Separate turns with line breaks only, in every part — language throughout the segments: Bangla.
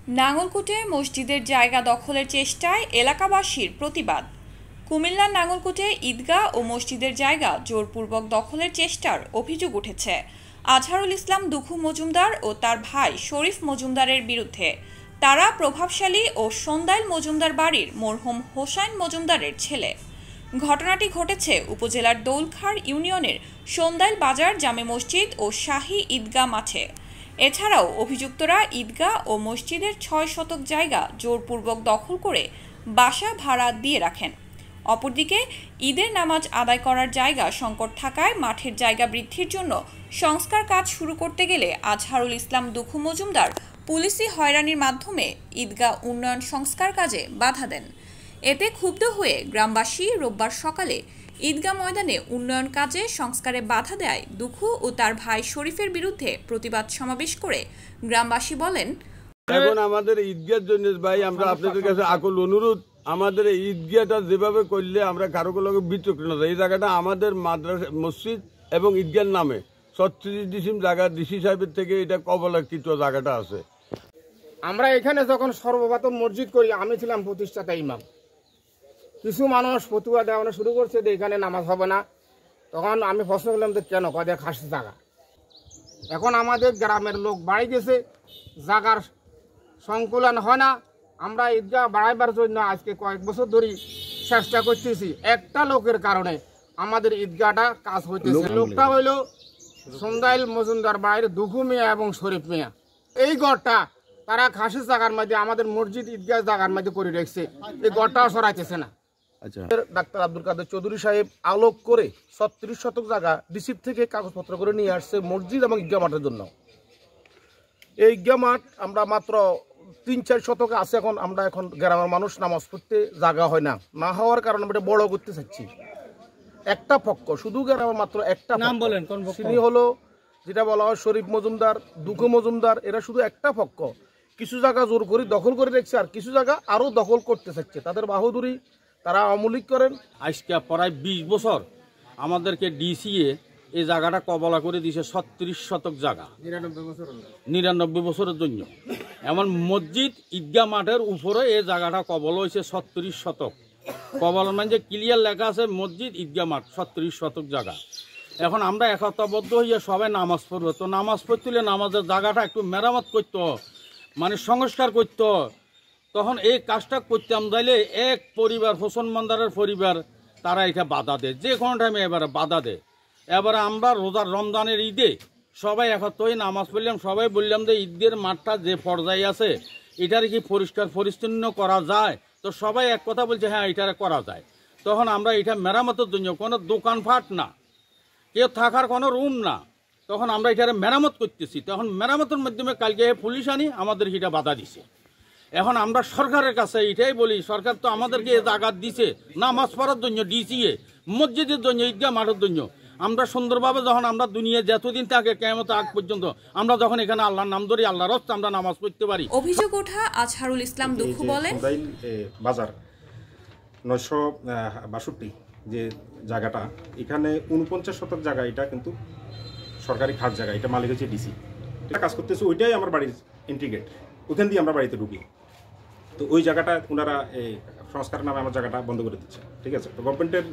নাঙ্গলকোটে মসজিদের জায়গা দখলের চেষ্টায় এলাকাবাসীর প্রতিবাদ। কুমিল্লার নাঙ্গলকোটে ঈদগাহ ও মসজিদের জায়গা জোরপূর্বক দখলের চেষ্টার অভিযোগ উঠেছে আজহারুল ইসলাম দুখু মজুমদার ও তার ভাই শরীফ মজুমদারের বিরুদ্ধে। তারা প্রভাবশালী ও সন্দাইল মজুমদার বাড়ির মরহুম হোসাইন মজুমদারের ছেলে। ঘটনাটি ঘটেছে উপজেলার দৌলখার ইউনিয়নের সন্দাইল বাজার জামে মসজিদ ও শাহী ঈদগাহ মাঠে। এছাড়াও অভিযুক্তরা ঈদগাহ ও মসজিদের ৬ শতক জায়গা জোরপূর্বক দখল করে বাসা ভাড়া দিয়ে রাখেন। অপরদিকে ঈদের নামাজ আদায় করার জায়গা সংকট থাকায় মাঠের জায়গা বৃদ্ধির জন্য সংস্কার কাজ শুরু করতে গেলে আজহারুল ইসলাম দুখু মজুমদার পুলিশি হয়রানির মাধ্যমে ঈদগাহ উন্নয়ন সংস্কার কাজে বাধা দেন। এতে ক্ষুব্ধ হয়ে গ্রামবাসী রোববার সকালে ঈদগাহ ময়দানে উন্নয়ন কাজে সংস্কারে বাধা দেয় দুখু ও তার ভাই শরীফের বিরুদ্ধে প্রতিবাদ সমাবেশ করে গ্রামবাসী বলেন,
এখন আমাদের ঈদগাহের জন্য ভাই আমরা আপনাদের কাছে আকুল অনুরোধ, আমাদের ঈদগাহটা যেভাবে করলে আমরা কারো কারো বিতর্ক না, এই জায়গাটা আমাদের মাদ্রাসা মসজিদ এবং ঈদগাহের নামে ৩৬ ডিসিম জায়গা ডিসি সাহেবের থেকে এটা কবলাকৃত জায়গাটা আছে।
আমরা এখানে যখন সর্বপ্রথম মসজিদ করি, আমি ছিলাম প্রতিষ্ঠাতা ইমাম। কিছু মানুষ ফতুয়া দেওয়ানো শুরু করছে যে এখানে নামাজ হবে না। তখন আমি প্রশ্ন করলাম যে কেন, কদের খাসি জায়গা। এখন আমাদের গ্রামের লোক বাড়ি গেছে, জায়গার সংকুলন হয় না। আমরা ঈদগাহ বাড়াইবার জন্য আজকে কয়েক বছর ধরে চেষ্টা করতেছি। একটা লোকের কারণে আমাদের ঈদগাহটা কাজ হইতেছে। লোকটা হইল সন্দাইল মজুমদার বাড়ির দুখু মিয়া এবং শরীফ মিয়া। এই গড়টা তারা খাসি জায়গার মধ্যে আমাদের মসজিদ ঈদগাহ জায়গার মধ্যে করে রেখেছে, এই গড়টাও সরাইতেছে না।
ডাক্তার আব্দুল কাদের চৌধুরী সাহেব আলোক করে ৩৬ শতক জায়গা ডিসিপ থেকে কাগজপত্র করে নিয়ে আসছে মসজিদ এবং ঈদগাহ মাঠের জন্য। এই ঈদগাহ মাঠ আমরা মাত্র ৩-৪ শতকে আছে। এখন আমরা এখন গ্রামের মানুষ নামাজ পড়তে জায়গা হয় না, না হওয়ার কারণে আমরা বড় করতে চাচ্ছি। একটা পক্ষ শুধু গ্রামের মাত্র একটা নাম বলেন, তিনি হলো যেটা বলা হয় শরীফ মজুমদার, দুখু মজুমদার। এরা শুধু একটা পক্ষ, কিছু জায়গা জোর করে দখল করে রেখেছে আর কিছু জায়গা আরো দখল করতে চাচ্ছে। তাদের বাহাদুরি, তারা আমলিক করেন।
আজকে প্রায় ২০ বছর আমাদেরকে ডিসিএ এই জায়গাটা কবলা করে দিয়েছে ৩৬ শতক জায়গা ৯৯ বছরের জন্য। এমন মসজিদ ঈদগাহ মাঠের উপরে এই জায়গাটা কবল হয়েছে ৩৬ শতক। কবল মানে ক্লিয়ার লেখা আছে মসজিদ ঈদগাহ মাঠ ৩৬ শতক জায়গা। এখন আমরা একতাবদ্ধ হইয়া সবাই নামাজ পড়বো, তো নামাজ পড়তে হলে নামাজের জায়গাটা একটু মেরামত করতো, মানে সংস্কার করতো। তখন এই কাজটা করতাম যাইলে এক পরিবার হোসেন মন্দারের পরিবার তারা এটা বাধা দেয়, যে কোনো টাইমে এবারে বাধা দেয়। এবারে আমরা রোজার রমজানের ঈদে সবাই একত্র হয়ে নামাজ পড়লাম, সবাই বললাম যে ঈদের মাঠটা যে পর্যায়ে আছে এটার কি পরিষ্কার পরিচ্ছন্ন করা যায়। তো সবাই এক কথা বলছে হ্যাঁ এটারে করা যায়। তখন আমরা এটা মেরামতের জন্য কোনো দোকানপাট না, কেউ থাকার কোনো রুম না, তখন আমরা এটারে মেরামত করতেছি। তখন মেরামতের মাধ্যমে কালকে পুলিশ আনি আমাদের এটা বাধা দিছে। এখন আমরা সরকারের কাছে এটাই বলি, সরকার তো আমাদেরকে এই জায়গা দিছে নামাজ পড়ার জন্য, ডিসিএ মসজিদের জন্য, ঈদগাহ মাঠের জন্য। আমরা সুন্দরভাবে যখন আমরা দুনিয়া যতদিন থাকে কিয়ামত আগ পর্যন্ত আমরা যখন এখানে আল্লাহর নাম ধরি, আল্লাহর রাস্তায় আমরা নামাজ পড়তে পারি।
অভিযোগ ওঠা আজহারুল ইসলাম দুখু বলেন,
বাজার ৯৬২ যে জায়গাটা, এখানে ৪৯ শতক জায়গা, এটা কিন্তু সরকারি খাস জায়গা, এটা মালিক হচ্ছে ডিসি। এটা কাজ করতেছে, ওইটাই আমার বাড়ির এন্ট্রি গেট, ওখান দিয়ে আমরা বাড়িতে ঢুকি। তো ওই জায়গাটা ওনারা সংস্কারের নামে আমার জায়গাটা বন্ধ করে দিচ্ছে। ঠিক আছে, তো গভর্নমেন্টের।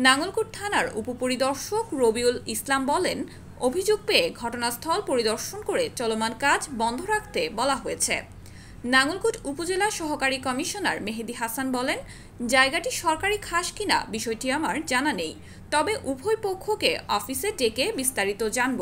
নাঙ্গলকোট থানার উপপরিদর্শক রবিউল ইসলাম বলেন, অভিযোগ পেয়ে ঘটনাস্থল পরিদর্শন করে চলমান কাজ বন্ধ রাখতে বলা হয়েছে। নাঙ্গলকোট উপজেলা সহকারী কমিশনার মেহেদি হাসান বলেন, জায়গাটি সরকারি খাস কিনা বিষয়টি আমার জানা নেই, তবে উভয় পক্ষকে অফিসে ডেকে বিস্তারিত জানব।